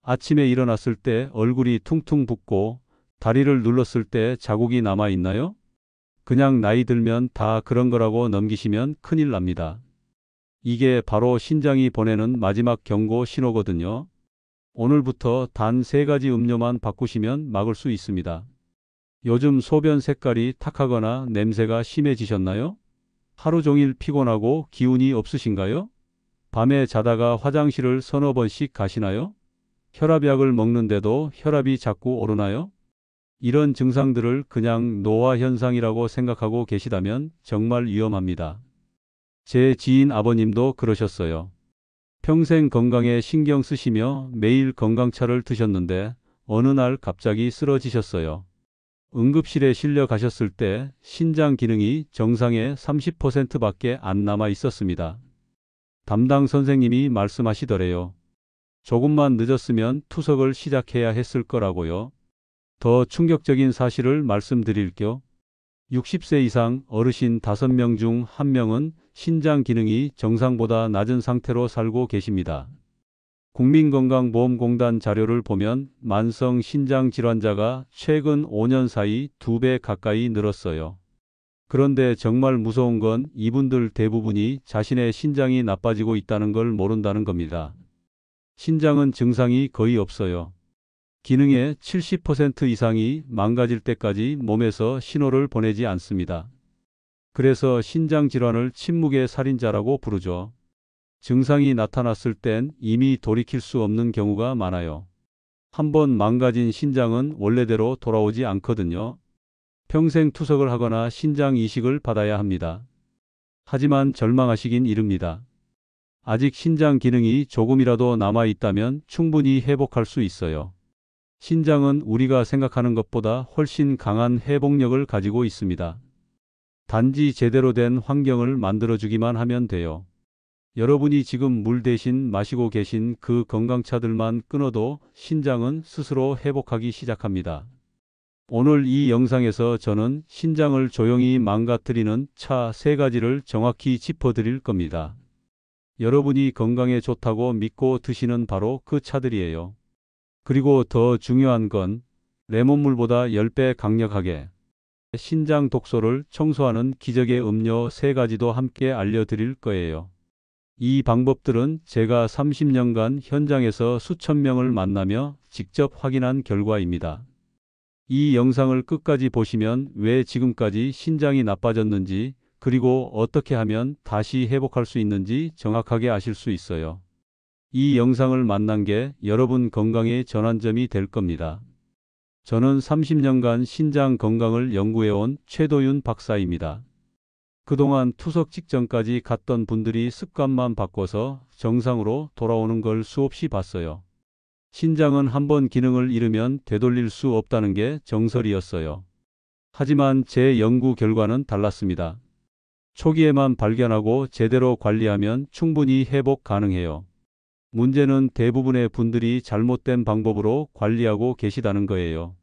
아침에 일어났을 때 얼굴이 퉁퉁 붓고 다리를 눌렀을 때 자국이 남아 있나요? 그냥 나이 들면 다 그런 거라고 넘기시면 큰일 납니다. 이게 바로 신장이 보내는 마지막 경고 신호거든요. 오늘부터 단 3가지 음료만 바꾸시면 막을 수 있습니다. 요즘 소변 색깔이 탁하거나 냄새가 심해지셨나요? 하루 종일 피곤하고 기운이 없으신가요? 밤에 자다가 화장실을 서너 번씩 가시나요? 혈압약을 먹는데도 혈압이 자꾸 오르나요? 이런 증상들을 그냥 노화 현상이라고 생각하고 계시다면 정말 위험합니다. 제 지인 아버님도 그러셨어요. 평생 건강에 신경 쓰시며 매일 건강차를 드셨는데 어느 날 갑자기 쓰러지셨어요. 응급실에 실려 가셨을 때 신장 기능이 정상의 30%밖에 안 남아 있었습니다. 담당 선생님이 말씀하시더래요. 조금만 늦었으면 투석을 시작해야 했을 거라고요. 더 충격적인 사실을 말씀드릴게요. 60세 이상 어르신 5명 중 1명은 신장 기능이 정상보다 낮은 상태로 살고 계십니다. 국민건강보험공단 자료를 보면 만성 신장 질환자가 최근 5년 사이 2배 가까이 늘었어요. 그런데 정말 무서운 건 이분들 대부분이 자신의 신장이 나빠지고 있다는 걸 모른다는 겁니다. 신장은 증상이 거의 없어요. 기능의 70% 이상이 망가질 때까지 몸에서 신호를 보내지 않습니다. 그래서 신장 질환을 침묵의 살인자라고 부르죠. 증상이 나타났을 땐 이미 돌이킬 수 없는 경우가 많아요. 한번 망가진 신장은 원래대로 돌아오지 않거든요. 평생 투석을 하거나 신장 이식을 받아야 합니다. 하지만 절망하시긴 이릅니다. 아직 신장 기능이 조금이라도 남아 있다면 충분히 회복할 수 있어요. 신장은 우리가 생각하는 것보다 훨씬 강한 회복력을 가지고 있습니다. 단지 제대로 된 환경을 만들어주기만 하면 돼요. 여러분이 지금 물 대신 마시고 계신 그 건강차들만 끊어도 신장은 스스로 회복하기 시작합니다. 오늘 이 영상에서 저는 신장을 조용히 망가뜨리는 차 3가지를 정확히 짚어드릴 겁니다. 여러분이 건강에 좋다고 믿고 드시는 바로 그 차들이에요. 그리고 더 중요한 건 레몬물보다 10배 강력하게 신장 독소를 청소하는 기적의 음료 3가지도 함께 알려드릴 거예요. 이 방법들은 제가 30년간 현장에서 수천 명을 만나며 직접 확인한 결과입니다. 이 영상을 끝까지 보시면 왜 지금까지 신장이 나빠졌는지 그리고 어떻게 하면 다시 회복할 수 있는지 정확하게 아실 수 있어요. 이 영상을 만난 게 여러분 건강의 전환점이 될 겁니다. 저는 30년간 신장 건강을 연구해온 최도윤 박사입니다. 그동안 투석 직전까지 갔던 분들이 습관만 바꿔서 정상으로 돌아오는 걸 수없이 봤어요. 신장은 한번 기능을 잃으면 되돌릴 수 없다는 게 정설이었어요. 하지만 제 연구 결과는 달랐습니다. 초기에만 발견하고 제대로 관리하면 충분히 회복 가능해요. 문제는 대부분의 분들이 잘못된 방법으로 관리하고 계시다는 거예요.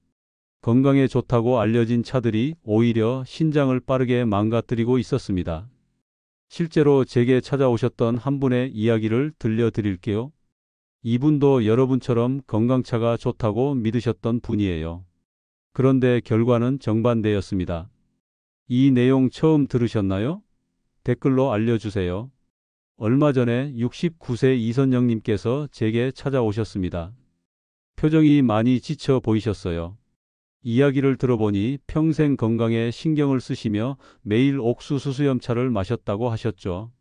건강에 좋다고 알려진 차들이 오히려 신장을 빠르게 망가뜨리고 있었습니다. 실제로 제게 찾아오셨던 한 분의 이야기를 들려드릴게요. 이분도 여러분처럼 건강차가 좋다고 믿으셨던 분이에요. 그런데 결과는 정반대였습니다. 이 내용 처음 들으셨나요? 댓글로 알려주세요. 얼마 전에 69세 이선영님께서 제게 찾아오셨습니다. 표정이 많이 지쳐 보이셨어요. 이야기를 들어보니 평생 건강에 신경을 쓰시며 매일 옥수수 수염차를 마셨다고 하셨죠.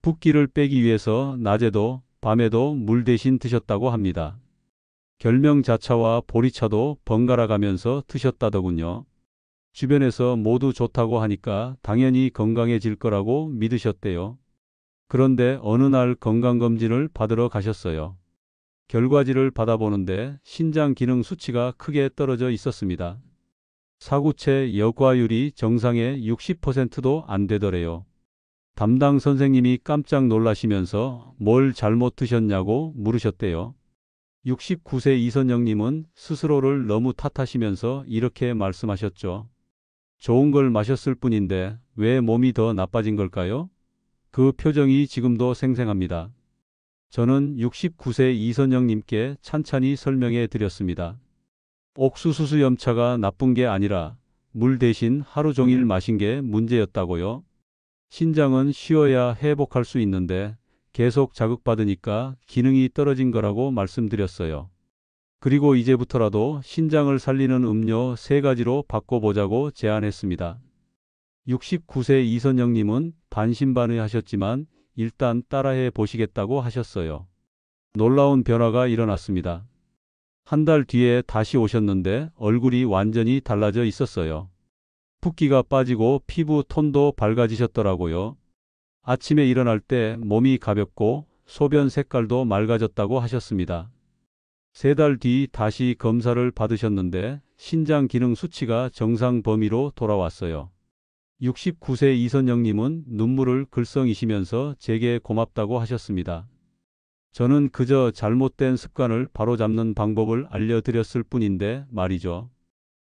붓기를 빼기 위해서 낮에도 밤에도 물 대신 드셨다고 합니다. 결명자차와 보리차도 번갈아 가면서 드셨다더군요. 주변에서 모두 좋다고 하니까 당연히 건강해질 거라고 믿으셨대요. 그런데 어느 날 건강검진을 받으러 가셨어요. 결과지를 받아보는데 신장 기능 수치가 크게 떨어져 있었습니다. 사구체 여과율이 정상의 60%도 안 되더래요. 담당 선생님이 깜짝 놀라시면서 뭘 잘못 드셨냐고 물으셨대요. 69세 이선영님은 스스로를 너무 탓하시면서 이렇게 말씀하셨죠. 좋은 걸 마셨을 뿐인데 왜 몸이 더 나빠진 걸까요? 그 표정이 지금도 생생합니다. 저는 69세 이선영님께 찬찬히 설명해 드렸습니다. 옥수수수염차가 나쁜 게 아니라 물 대신 하루 종일 마신 게 문제였다고요. 신장은 쉬어야 회복할 수 있는데 계속 자극받으니까 기능이 떨어진 거라고 말씀드렸어요. 그리고 이제부터라도 신장을 살리는 음료 3가지로 바꿔보자고 제안했습니다. 69세 이선영님은 반신반의하셨지만 일단 따라해 보시겠다고 하셨어요. 놀라운 변화가 일어났습니다. 한 달 뒤에 다시 오셨는데 얼굴이 완전히 달라져 있었어요. 붓기가 빠지고 피부 톤도 밝아지셨더라고요. 아침에 일어날 때 몸이 가볍고 소변 색깔도 맑아졌다고 하셨습니다. 3달 뒤 다시 검사를 받으셨는데 신장 기능 수치가 정상 범위로 돌아왔어요. 69세 이선영님은 눈물을 글썽이시면서 제게 고맙다고 하셨습니다. 저는 그저 잘못된 습관을 바로잡는 방법을 알려드렸을 뿐인데 말이죠.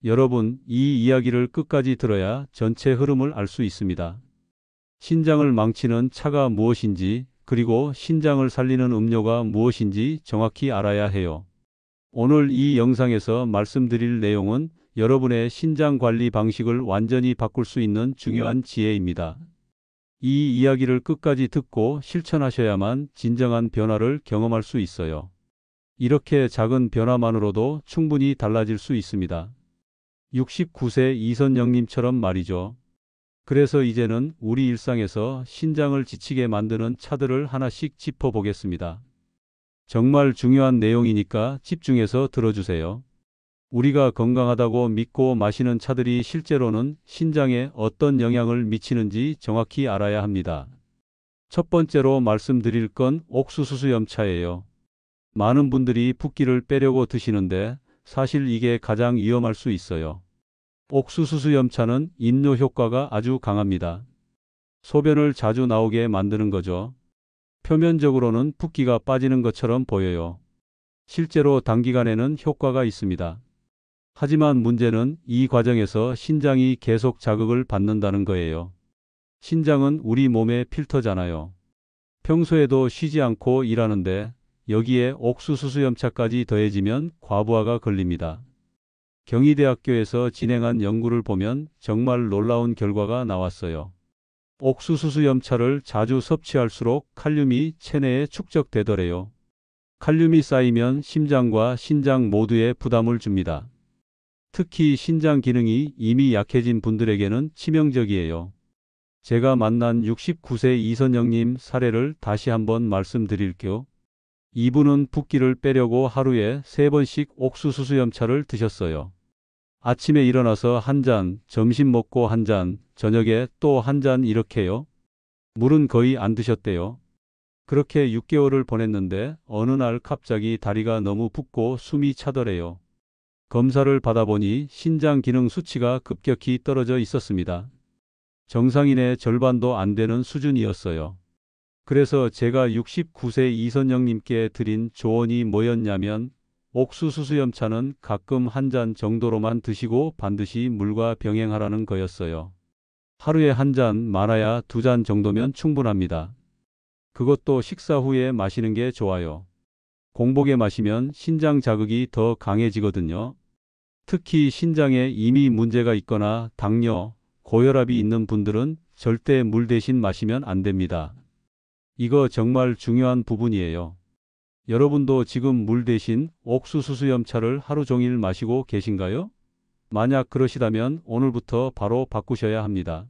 여러분, 이 이야기를 끝까지 들어야 전체 흐름을 알 수 있습니다. 신장을 망치는 차가 무엇인지, 그리고 신장을 살리는 음료가 무엇인지 정확히 알아야 해요. 오늘 이 영상에서 말씀드릴 내용은 여러분의 신장 관리 방식을 완전히 바꿀 수 있는 중요한 지혜입니다. 이 이야기를 끝까지 듣고 실천하셔야만 진정한 변화를 경험할 수 있어요. 이렇게 작은 변화만으로도 충분히 달라질 수 있습니다. 69세 이선영님처럼 말이죠. 그래서 이제는 우리 일상에서 신장을 지치게 만드는 차들을 하나씩 짚어보겠습니다. 정말 중요한 내용이니까 집중해서 들어주세요. 우리가 건강하다고 믿고 마시는 차들이 실제로는 신장에 어떤 영향을 미치는지 정확히 알아야 합니다. 첫 번째로 말씀드릴 건 옥수수수염차예요. 많은 분들이 붓기를 빼려고 드시는데 사실 이게 가장 위험할 수 있어요. 옥수수수염차는 인뇨 효과가 아주 강합니다. 소변을 자주 나오게 만드는 거죠. 표면적으로는 붓기가 빠지는 것처럼 보여요. 실제로 단기간에는 효과가 있습니다. 하지만 문제는 이 과정에서 신장이 계속 자극을 받는다는 거예요. 신장은 우리 몸의 필터잖아요. 평소에도 쉬지 않고 일하는데 여기에 옥수수수염차까지 더해지면 과부하가 걸립니다. 경희대학교에서 진행한 연구를 보면 정말 놀라운 결과가 나왔어요. 옥수수수염차를 자주 섭취할수록 칼륨이 체내에 축적되더래요. 칼륨이 쌓이면 심장과 신장 모두에 부담을 줍니다. 특히 신장 기능이 이미 약해진 분들에게는 치명적이에요. 제가 만난 69세 이선영님 사례를 다시 한번 말씀드릴게요. 이분은 붓기를 빼려고 하루에 3번씩 옥수수수염차를 드셨어요. 아침에 일어나서 한 잔, 점심 먹고 한 잔, 저녁에 또 한 잔 이렇게요. 물은 거의 안 드셨대요. 그렇게 6개월을 보냈는데 어느 날 갑자기 다리가 너무 붓고 숨이 차더래요. 검사를 받아보니 신장 기능 수치가 급격히 떨어져 있었습니다. 정상인의 절반도 안 되는 수준이었어요. 그래서 제가 69세 이선영님께 드린 조언이 뭐였냐면 옥수수수염차는 가끔 한 잔 정도로만 드시고 반드시 물과 병행하라는 거였어요. 하루에 한 잔, 많아야 2잔 정도면 충분합니다. 그것도 식사 후에 마시는 게 좋아요. 공복에 마시면 신장 자극이 더 강해지거든요. 특히 신장에 이미 문제가 있거나 당뇨, 고혈압이 있는 분들은 절대 물 대신 마시면 안 됩니다. 이거 정말 중요한 부분이에요. 여러분도 지금 물 대신 옥수수수염차를 하루 종일 마시고 계신가요? 만약 그러시다면 오늘부터 바로 바꾸셔야 합니다.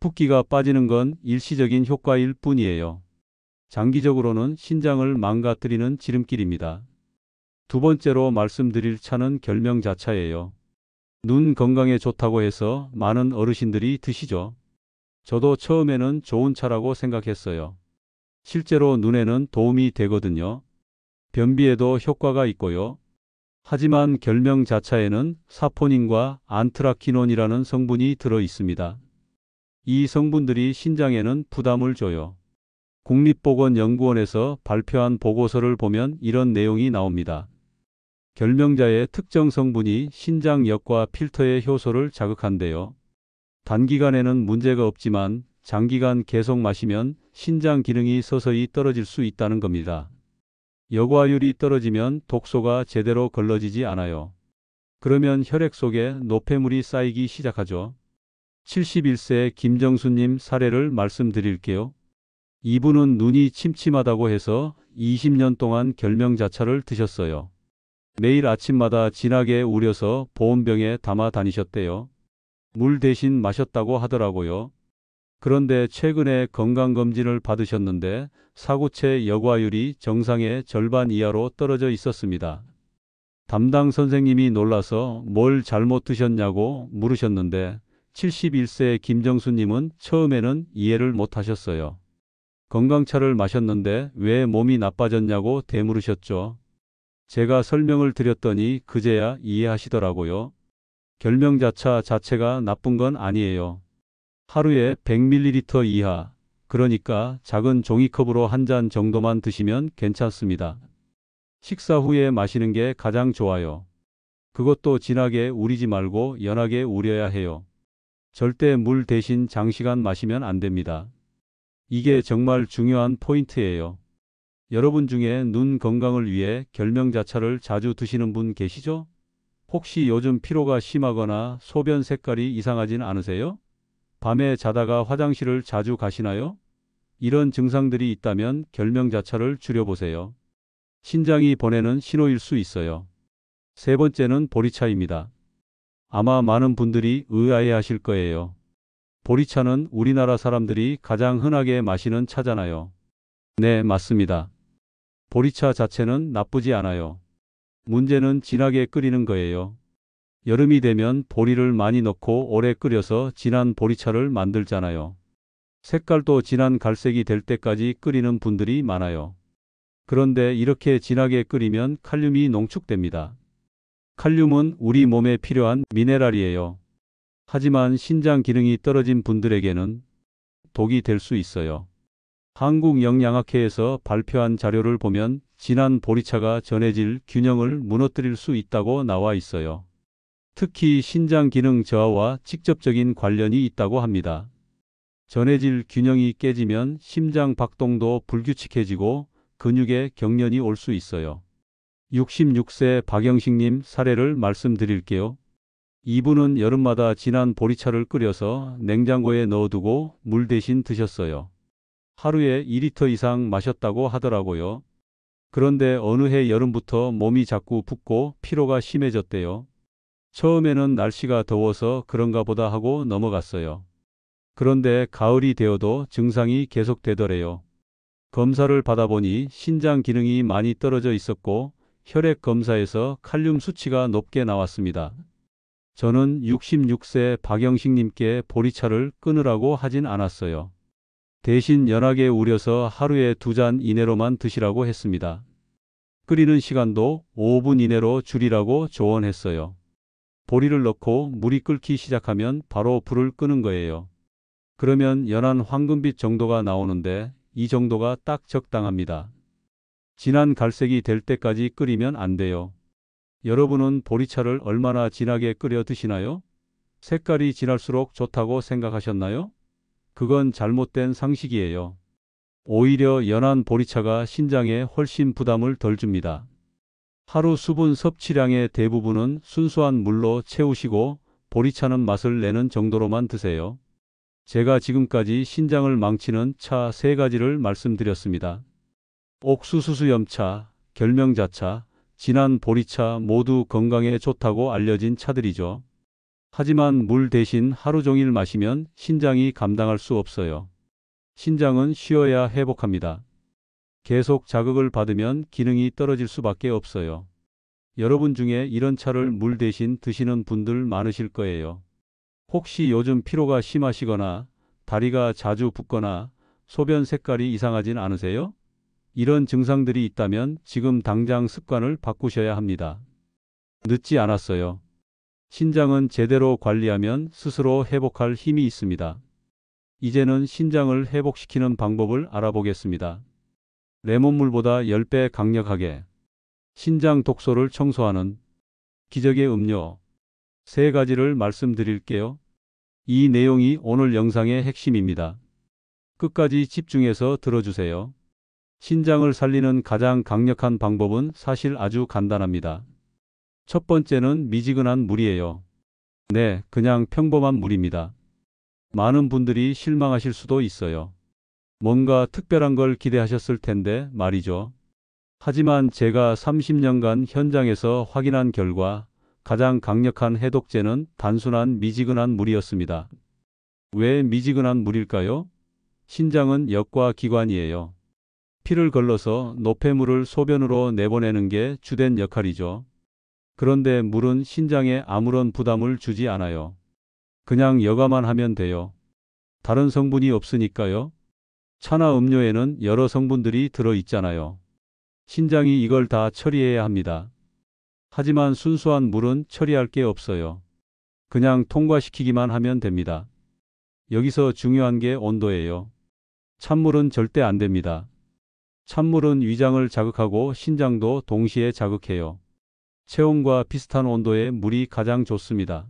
붓기가 빠지는 건 일시적인 효과일 뿐이에요. 장기적으로는 신장을 망가뜨리는 지름길입니다. 두 번째로 말씀드릴 차는 결명자차예요. 눈 건강에 좋다고 해서 많은 어르신들이 드시죠. 저도 처음에는 좋은 차라고 생각했어요. 실제로 눈에는 도움이 되거든요. 변비에도 효과가 있고요. 하지만 결명자차에는 사포닌과 안트라키논이라는 성분이 들어 있습니다. 이 성분들이 신장에는 부담을 줘요. 국립보건연구원에서 발표한 보고서를 보면 이런 내용이 나옵니다. 결명자의 특정 성분이 신장역과 필터의 효소를 자극한대요. 단기간에는 문제가 없지만 장기간 계속 마시면 신장 기능이 서서히 떨어질 수 있다는 겁니다. 여과율이 떨어지면 독소가 제대로 걸러지지 않아요. 그러면 혈액 속에 노폐물이 쌓이기 시작하죠. 71세 김정수님 사례를 말씀드릴게요. 이분은 눈이 침침하다고 해서 20년 동안 결명자차를 드셨어요. 매일 아침마다 진하게 우려서 보온병에 담아 다니셨대요. 물 대신 마셨다고 하더라고요. 그런데 최근에 건강검진을 받으셨는데 사구체 여과율이 정상의 절반 이하로 떨어져 있었습니다. 담당 선생님이 놀라서 뭘 잘못 드셨냐고 물으셨는데 71세 김정수님은 처음에는 이해를 못 하셨어요. 건강차를 마셨는데 왜 몸이 나빠졌냐고 되물으셨죠. 제가 설명을 드렸더니 그제야 이해하시더라고요. 결명자차 자체가 나쁜 건 아니에요. 하루에 100ml 이하, 그러니까 작은 종이컵으로 한 잔 정도만 드시면 괜찮습니다. 식사 후에 마시는 게 가장 좋아요. 그것도 진하게 우리지 말고 연하게 우려야 해요. 절대 물 대신 장시간 마시면 안 됩니다. 이게 정말 중요한 포인트예요. 여러분 중에 눈 건강을 위해 결명자차를 자주 드시는 분 계시죠? 혹시 요즘 피로가 심하거나 소변 색깔이 이상하진 않으세요? 밤에 자다가 화장실을 자주 가시나요? 이런 증상들이 있다면 결명자차를 줄여보세요. 신장이 보내는 신호일 수 있어요. 세 번째는 보리차입니다. 아마 많은 분들이 의아해하실 거예요. 보리차는 우리나라 사람들이 가장 흔하게 마시는 차잖아요. 네, 맞습니다. 보리차 자체는 나쁘지 않아요. 문제는 진하게 끓이는 거예요. 여름이 되면 보리를 많이 넣고 오래 끓여서 진한 보리차를 만들잖아요. 색깔도 진한 갈색이 될 때까지 끓이는 분들이 많아요. 그런데 이렇게 진하게 끓이면 칼륨이 농축됩니다. 칼륨은 우리 몸에 필요한 미네랄이에요. 하지만 신장 기능이 떨어진 분들에게는 독이 될 수 있어요. 한국영양학회에서 발표한 자료를 보면 진한 보리차가 전해질 균형을 무너뜨릴 수 있다고 나와 있어요. 특히 신장 기능 저하와 직접적인 관련이 있다고 합니다. 전해질 균형이 깨지면 심장 박동도 불규칙해지고 근육에 경련이 올 수 있어요. 66세 박영식님 사례를 말씀드릴게요. 이분은 여름마다 진한 보리차를 끓여서 냉장고에 넣어두고 물 대신 드셨어요. 하루에 2리터 이상 마셨다고 하더라고요. 그런데 어느 해 여름부터 몸이 자꾸 붓고 피로가 심해졌대요. 처음에는 날씨가 더워서 그런가 보다 하고 넘어갔어요. 그런데 가을이 되어도 증상이 계속되더래요. 검사를 받아보니 신장 기능이 많이 떨어져 있었고 혈액 검사에서 칼륨 수치가 높게 나왔습니다. 저는 66세 박영식님께 보리차를 끊으라고 하진 않았어요. 대신 연하게 우려서 하루에 2잔 이내로만 드시라고 했습니다. 끓이는 시간도 5분 이내로 줄이라고 조언했어요. 보리를 넣고 물이 끓기 시작하면 바로 불을 끄는 거예요. 그러면 연한 황금빛 정도가 나오는데 이 정도가 딱 적당합니다. 진한 갈색이 될 때까지 끓이면 안 돼요. 여러분은 보리차를 얼마나 진하게 끓여 드시나요? 색깔이 진할수록 좋다고 생각하셨나요? 그건 잘못된 상식이에요. 오히려 연한 보리차가 신장에 훨씬 부담을 덜 줍니다. 하루 수분 섭취량의 대부분은 순수한 물로 채우시고 보리차는 맛을 내는 정도로만 드세요. 제가 지금까지 신장을 망치는 차 3가지를 말씀드렸습니다. 옥수수수염차, 결명자차, 진한 보리차 모두 건강에 좋다고 알려진 차들이죠. 하지만 물 대신 하루 종일 마시면 신장이 감당할 수 없어요. 신장은 쉬어야 회복합니다. 계속 자극을 받으면 기능이 떨어질 수밖에 없어요. 여러분 중에 이런 차를 물 대신 드시는 분들 많으실 거예요. 혹시 요즘 피로가 심하시거나 다리가 자주 붓거나 소변 색깔이 이상하진 않으세요? 이런 증상들이 있다면 지금 당장 습관을 바꾸셔야 합니다. 늦지 않았어요. 신장은 제대로 관리하면 스스로 회복할 힘이 있습니다. 이제는 신장을 회복시키는 방법을 알아보겠습니다. 레몬물보다 10배 강력하게 신장 독소를 청소하는 기적의 음료 3가지를 말씀드릴게요. 이 내용이 오늘 영상의 핵심입니다. 끝까지 집중해서 들어주세요. 신장을 살리는 가장 강력한 방법은 사실 아주 간단합니다. 첫 번째는 미지근한 물이에요. 네, 그냥 평범한 물입니다. 많은 분들이 실망하실 수도 있어요. 뭔가 특별한 걸 기대하셨을 텐데 말이죠. 하지만 제가 30년간 현장에서 확인한 결과 가장 강력한 해독제는 단순한 미지근한 물이었습니다. 왜 미지근한 물일까요? 신장은 역과 기관이에요. 피를 걸러서 노폐물을 소변으로 내보내는 게 주된 역할이죠. 그런데 물은 신장에 아무런 부담을 주지 않아요. 그냥 여과만 하면 돼요. 다른 성분이 없으니까요. 차나 음료에는 여러 성분들이 들어있잖아요. 신장이 이걸 다 처리해야 합니다. 하지만 순수한 물은 처리할 게 없어요. 그냥 통과시키기만 하면 됩니다. 여기서 중요한 게 온도예요. 찬물은 절대 안 됩니다. 찬물은 위장을 자극하고 신장도 동시에 자극해요. 체온과 비슷한 온도의 물이 가장 좋습니다.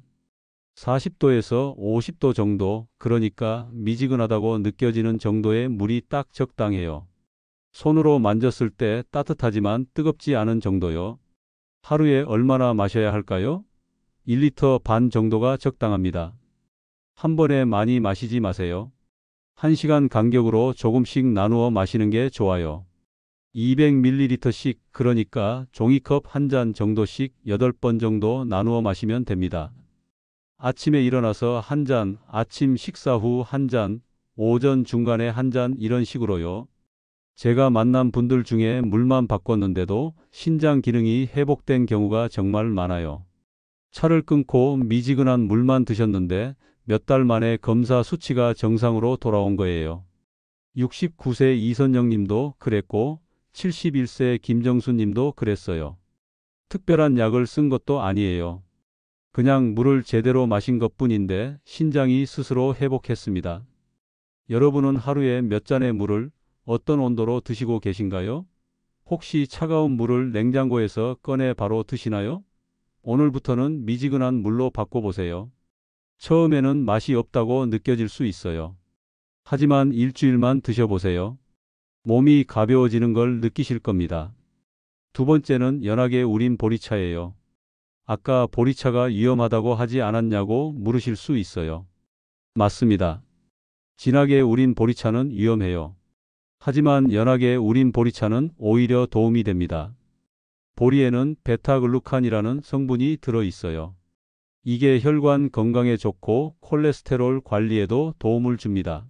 40도에서 50도 정도, 그러니까 미지근하다고 느껴지는 정도의 물이 딱 적당해요. 손으로 만졌을 때 따뜻하지만 뜨겁지 않은 정도요. 하루에 얼마나 마셔야 할까요? 1리터 반 정도가 적당합니다. 한 번에 많이 마시지 마세요. 1시간 간격으로 조금씩 나누어 마시는 게 좋아요. 200ml씩, 그러니까 종이컵 한 잔 정도씩 8번 정도 나누어 마시면 됩니다. 아침에 일어나서 한 잔, 아침 식사 후 한 잔, 오전 중간에 한 잔, 이런 식으로요. 제가 만난 분들 중에 물만 바꿨는데도 신장 기능이 회복된 경우가 정말 많아요. 차를 끊고 미지근한 물만 드셨는데 몇 달 만에 검사 수치가 정상으로 돌아온 거예요. 69세 이선영 님도 그랬고 71세 김정수 님도 그랬어요. 특별한 약을 쓴 것도 아니에요. 그냥 물을 제대로 마신 것뿐인데 신장이 스스로 회복했습니다. 여러분은 하루에 몇 잔의 물을 어떤 온도로 드시고 계신가요? 혹시 차가운 물을 냉장고에서 꺼내 바로 드시나요? 오늘부터는 미지근한 물로 바꿔보세요. 처음에는 맛이 없다고 느껴질 수 있어요. 하지만 일주일만 드셔보세요. 몸이 가벼워지는 걸 느끼실 겁니다. 두 번째는 연하게 우린 보리차예요. 아까 보리차가 위험하다고 하지 않았냐고 물으실 수 있어요. 맞습니다. 진하게 우린 보리차는 위험해요. 하지만 연하게 우린 보리차는 오히려 도움이 됩니다. 보리에는 베타글루칸이라는 성분이 들어 있어요. 이게 혈관 건강에 좋고 콜레스테롤 관리에도 도움을 줍니다.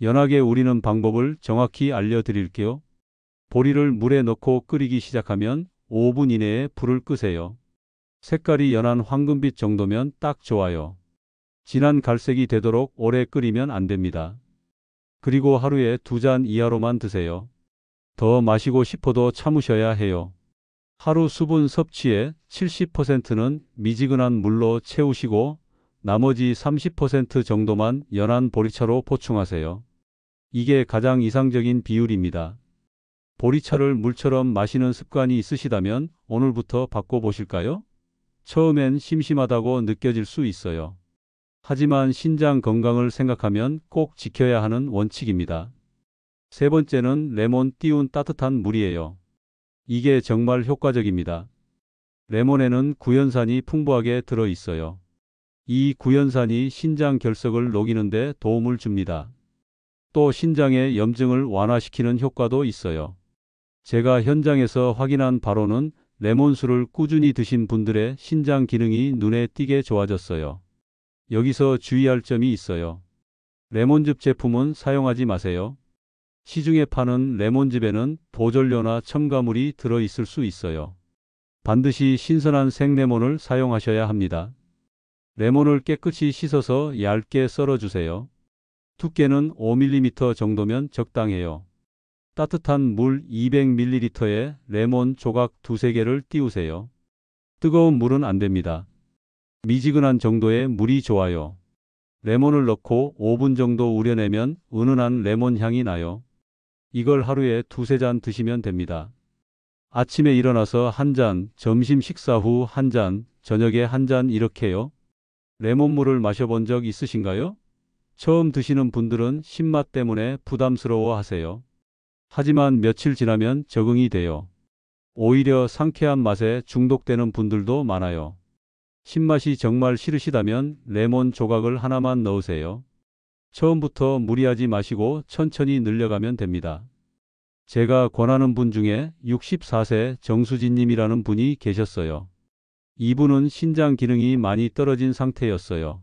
연하게 우리는 방법을 정확히 알려드릴게요. 보리를 물에 넣고 끓이기 시작하면 5분 이내에 불을 끄세요. 색깔이 연한 황금빛 정도면 딱 좋아요. 진한 갈색이 되도록 오래 끓이면 안 됩니다. 그리고 하루에 2잔 이하로만 드세요. 더 마시고 싶어도 참으셔야 해요. 하루 수분 섭취의 70%는 미지근한 물로 채우시고 나머지 30% 정도만 연한 보리차로 보충하세요. 이게 가장 이상적인 비율입니다. 보리차를 물처럼 마시는 습관이 있으시다면 오늘부터 바꿔보실까요? 처음엔 심심하다고 느껴질 수 있어요. 하지만 신장 건강을 생각하면 꼭 지켜야 하는 원칙입니다. 세 번째는 레몬 띄운 따뜻한 물이에요. 이게 정말 효과적입니다. 레몬에는 구연산이 풍부하게 들어 있어요. 이 구연산이 신장 결석을 녹이는데 도움을 줍니다. 또 신장의 염증을 완화시키는 효과도 있어요. 제가 현장에서 확인한 바로는 레몬수를 꾸준히 드신 분들의 신장 기능이 눈에 띄게 좋아졌어요. 여기서 주의할 점이 있어요. 레몬즙 제품은 사용하지 마세요. 시중에 파는 레몬즙에는 보존료나 첨가물이 들어 있을 수 있어요. 반드시 신선한 생레몬을 사용하셔야 합니다. 레몬을 깨끗이 씻어서 얇게 썰어주세요. 두께는 5mm 정도면 적당해요. 따뜻한 물 200ml에 레몬 조각 2~3개를 띄우세요. 뜨거운 물은 안 됩니다. 미지근한 정도의 물이 좋아요. 레몬을 넣고 5분 정도 우려내면 은은한 레몬 향이 나요. 이걸 하루에 2~3잔 드시면 됩니다. 아침에 일어나서 한 잔, 점심 식사 후 한 잔, 저녁에 한 잔, 이렇게요. 레몬물을 마셔본 적 있으신가요? 처음 드시는 분들은 신맛 때문에 부담스러워 하세요. 하지만 며칠 지나면 적응이 돼요. 오히려 상쾌한 맛에 중독되는 분들도 많아요. 신맛이 정말 싫으시다면 레몬 조각을 하나만 넣으세요. 처음부터 무리하지 마시고 천천히 늘려가면 됩니다. 제가 권하는 분 중에 64세 정수진님이라는 분이 계셨어요. 이분은 신장 기능이 많이 떨어진 상태였어요.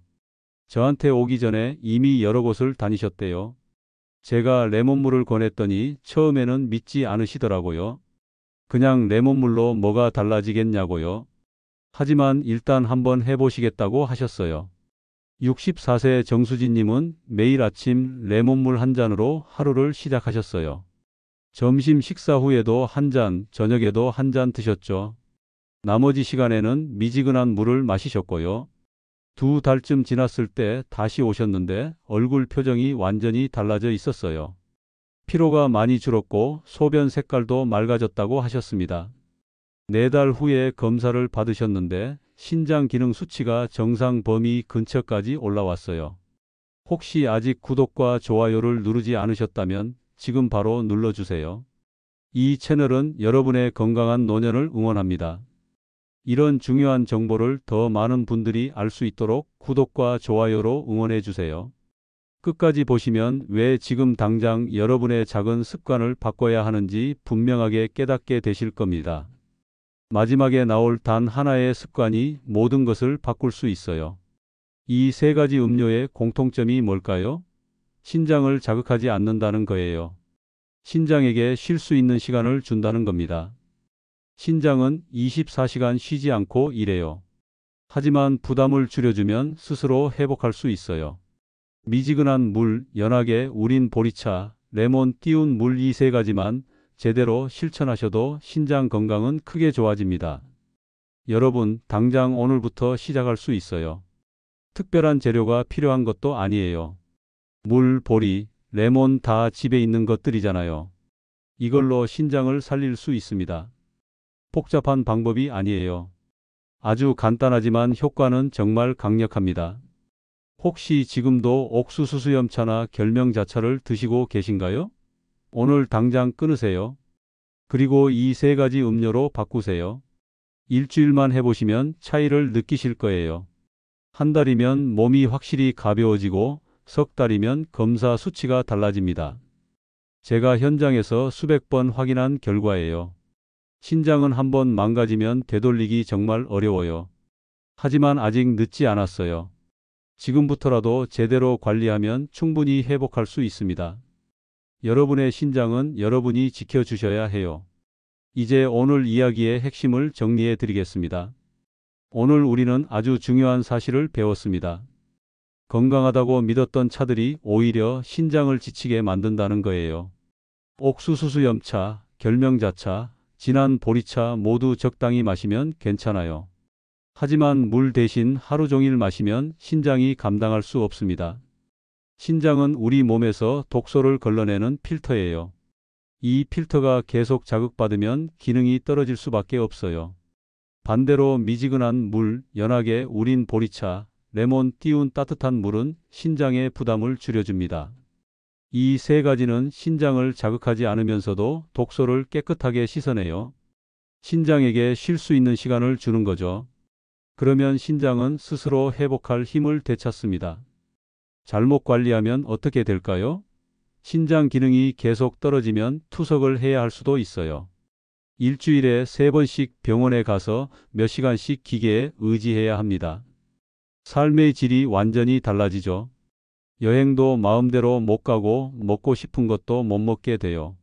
저한테 오기 전에 이미 여러 곳을 다니셨대요. 제가 레몬물을 권했더니 처음에는 믿지 않으시더라고요. 그냥 레몬물로 뭐가 달라지겠냐고요. 하지만 일단 한번 해보시겠다고 하셨어요. 64세 정수진님은 매일 아침 레몬물 한 잔으로 하루를 시작하셨어요. 점심 식사 후에도 한 잔, 저녁에도 한 잔 드셨죠. 나머지 시간에는 미지근한 물을 마시셨고요. 2달쯤 지났을 때 다시 오셨는데 얼굴 표정이 완전히 달라져 있었어요. 피로가 많이 줄었고 소변 색깔도 맑아졌다고 하셨습니다. 4달 후에 검사를 받으셨는데 신장 기능 수치가 정상 범위 근처까지 올라왔어요. 혹시 아직 구독과 좋아요를 누르지 않으셨다면 지금 바로 눌러주세요. 이 채널은 여러분의 건강한 노년을 응원합니다. 이런 중요한 정보를 더 많은 분들이 알 수 있도록 구독과 좋아요로 응원해 주세요. 끝까지 보시면 왜 지금 당장 여러분의 작은 습관을 바꿔야 하는지 분명하게 깨닫게 되실 겁니다. 마지막에 나올 단 하나의 습관이 모든 것을 바꿀 수 있어요. 이 3가지 음료의 공통점이 뭘까요? 신장을 자극하지 않는다는 거예요. 신장에게 쉴 수 있는 시간을 준다는 겁니다. 신장은 24시간 쉬지 않고 일해요. 하지만 부담을 줄여주면 스스로 회복할 수 있어요. 미지근한 물, 연하게 우린 보리차, 레몬 띄운 물 이 3가지만 제대로 실천하셔도 신장 건강은 크게 좋아집니다. 여러분, 당장 오늘부터 시작할 수 있어요. 특별한 재료가 필요한 것도 아니에요. 물, 보리, 레몬 다 집에 있는 것들이잖아요. 이걸로 신장을 살릴 수 있습니다. 복잡한 방법이 아니에요. 아주 간단하지만 효과는 정말 강력합니다. 혹시 지금도 옥수수수염차나 결명자차를 드시고 계신가요? 오늘 당장 끊으세요. 그리고 이 3가지 음료로 바꾸세요. 일주일만 해보시면 차이를 느끼실 거예요. 한 달이면 몸이 확실히 가벼워지고 석 달이면 검사 수치가 달라집니다. 제가 현장에서 수백 번 확인한 결과예요. 신장은 한번 망가지면 되돌리기 정말 어려워요. 하지만 아직 늦지 않았어요. 지금부터라도 제대로 관리하면 충분히 회복할 수 있습니다. 여러분의 신장은 여러분이 지켜주셔야 해요. 이제 오늘 이야기의 핵심을 정리해 드리겠습니다. 오늘 우리는 아주 중요한 사실을 배웠습니다. 건강하다고 믿었던 차들이 오히려 신장을 지치게 만든다는 거예요. 옥수수수염차, 결명자차, 진한 보리차 모두 적당히 마시면 괜찮아요. 하지만 물 대신 하루 종일 마시면 신장이 감당할 수 없습니다. 신장은 우리 몸에서 독소를 걸러내는 필터예요. 이 필터가 계속 자극받으면 기능이 떨어질 수밖에 없어요. 반대로 미지근한 물, 연하게 우린 보리차, 레몬 띄운 따뜻한 물은 신장의 부담을 줄여줍니다. 이 3가지는 신장을 자극하지 않으면서도 독소를 깨끗하게 씻어내요. 신장에게 쉴 수 있는 시간을 주는 거죠. 그러면 신장은 스스로 회복할 힘을 되찾습니다. 잘못 관리하면 어떻게 될까요? 신장 기능이 계속 떨어지면 투석을 해야 할 수도 있어요. 일주일에 3번씩 병원에 가서 몇 시간씩 기계에 의지해야 합니다. 삶의 질이 완전히 달라지죠. 여행도 마음대로 못 가고 먹고 싶은 것도 못 먹게 돼요.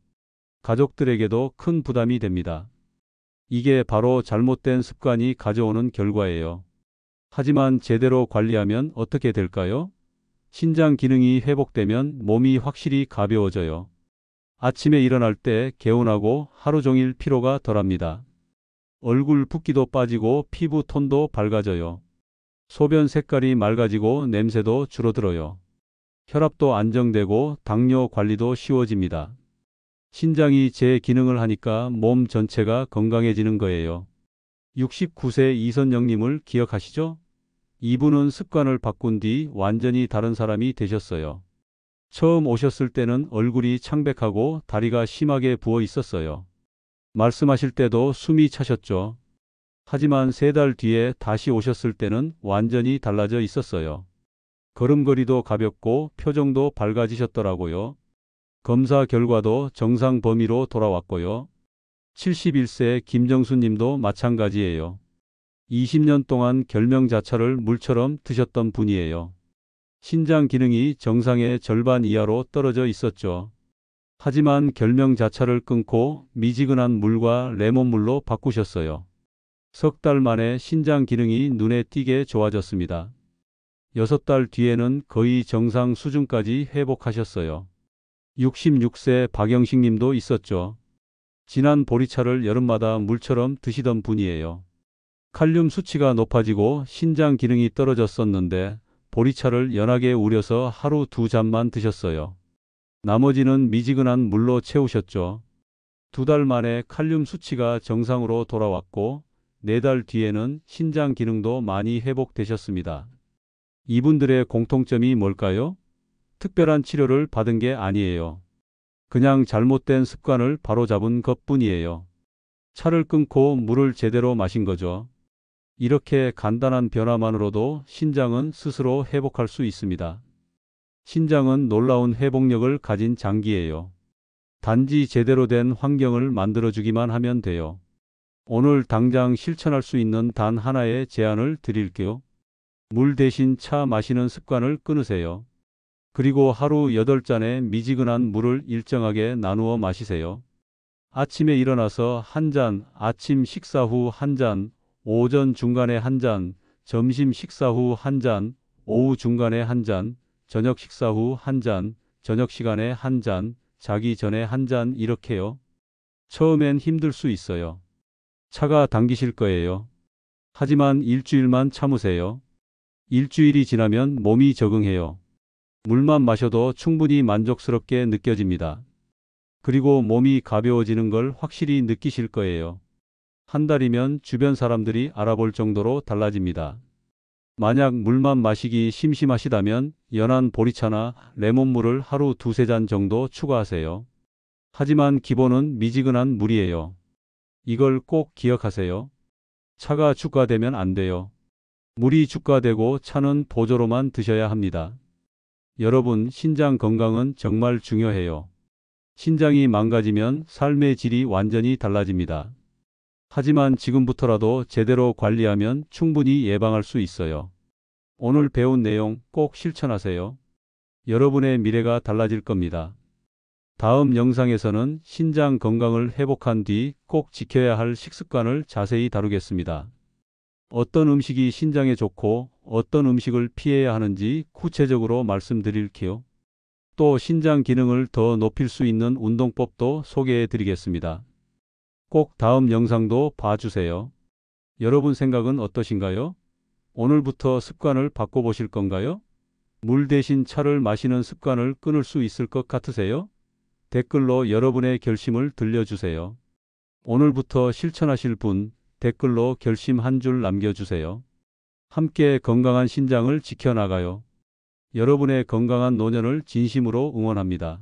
가족들에게도 큰 부담이 됩니다. 이게 바로 잘못된 습관이 가져오는 결과예요. 하지만 제대로 관리하면 어떻게 될까요? 신장 기능이 회복되면 몸이 확실히 가벼워져요. 아침에 일어날 때 개운하고 하루 종일 피로가 덜합니다. 얼굴 붓기도 빠지고 피부 톤도 밝아져요. 소변 색깔이 맑아지고 냄새도 줄어들어요. 혈압도 안정되고 당뇨 관리도 쉬워집니다. 신장이 제 기능을 하니까 몸 전체가 건강해지는 거예요. 69세 이선영님을 기억하시죠? 이분은 습관을 바꾼 뒤 완전히 다른 사람이 되셨어요. 처음 오셨을 때는 얼굴이 창백하고 다리가 심하게 부어 있었어요. 말씀하실 때도 숨이 차셨죠. 하지만 3달 뒤에 다시 오셨을 때는 완전히 달라져 있었어요. 걸음걸이도 가볍고 표정도 밝아지셨더라고요. 검사 결과도 정상 범위로 돌아왔고요. 71세 김정수 님도 마찬가지예요. 20년 동안 결명자차를 물처럼 드셨던 분이에요. 신장 기능이 정상의 절반 이하로 떨어져 있었죠. 하지만 결명자차를 끊고 미지근한 물과 레몬물로 바꾸셨어요. 3달 만에 신장 기능이 눈에 띄게 좋아졌습니다. 6달 뒤에는 거의 정상 수준까지 회복하셨어요. 66세 박영식 님도 있었죠. 진한 보리차를 여름마다 물처럼 드시던 분이에요. 칼륨 수치가 높아지고 신장 기능이 떨어졌었는데 보리차를 연하게 우려서 하루 2잔만 드셨어요. 나머지는 미지근한 물로 채우셨죠. 2달 만에 칼륨 수치가 정상으로 돌아왔고 4달 뒤에는 신장 기능도 많이 회복되셨습니다. 이분들의 공통점이 뭘까요? 특별한 치료를 받은 게 아니에요. 그냥 잘못된 습관을 바로잡은 것뿐이에요. 차를 끊고 물을 제대로 마신 거죠. 이렇게 간단한 변화만으로도 신장은 스스로 회복할 수 있습니다. 신장은 놀라운 회복력을 가진 장기예요. 단지 제대로 된 환경을 만들어주기만 하면 돼요. 오늘 당장 실천할 수 있는 단 하나의 제안을 드릴게요. 물 대신 차 마시는 습관을 끊으세요. 그리고 하루 8잔의 미지근한 물을 일정하게 나누어 마시세요. 아침에 일어나서 1잔, 아침 식사 후 1잔, 오전 중간에 1잔, 점심 식사 후 1잔, 오후 중간에 1잔, 저녁 식사 후 1잔, 저녁 시간에 1잔, 자기 전에 1잔 이렇게요. 처음엔 힘들 수 있어요. 차가 당기실 거예요. 하지만 일주일만 참으세요. 일주일이 지나면 몸이 적응해요. 물만 마셔도 충분히 만족스럽게 느껴집니다. 그리고 몸이 가벼워지는 걸 확실히 느끼실 거예요. 1달이면 주변 사람들이 알아볼 정도로 달라집니다. 만약 물만 마시기 심심하시다면 연한 보리차나 레몬물을 하루 2~3잔 정도 추가하세요. 하지만 기본은 미지근한 물이에요. 이걸 꼭 기억하세요. 차가 주가되면 안 돼요. 물이 주가되고 차는 보조로만 드셔야 합니다. 여러분, 신장 건강은 정말 중요해요. 신장이 망가지면 삶의 질이 완전히 달라집니다. 하지만 지금부터라도 제대로 관리하면 충분히 예방할 수 있어요. 오늘 배운 내용 꼭 실천하세요. 여러분의 미래가 달라질 겁니다. 다음 영상에서는 신장 건강을 회복한 뒤 꼭 지켜야 할 식습관을 자세히 다루겠습니다. 어떤 음식이 신장에 좋고 어떤 음식을 피해야 하는지 구체적으로 말씀드릴게요. 또 신장 기능을 더 높일 수 있는 운동법도 소개해 드리겠습니다. 꼭 다음 영상도 봐주세요. 여러분 생각은 어떠신가요? 오늘부터 습관을 바꿔보실 건가요? 물 대신 차를 마시는 습관을 끊을 수 있을 것 같으세요? 댓글로 여러분의 결심을 들려주세요. 오늘부터 실천하실 분 댓글로 결심 한 줄 남겨주세요. 함께 건강한 신장을 지켜나가요. 여러분의 건강한 노년을 진심으로 응원합니다.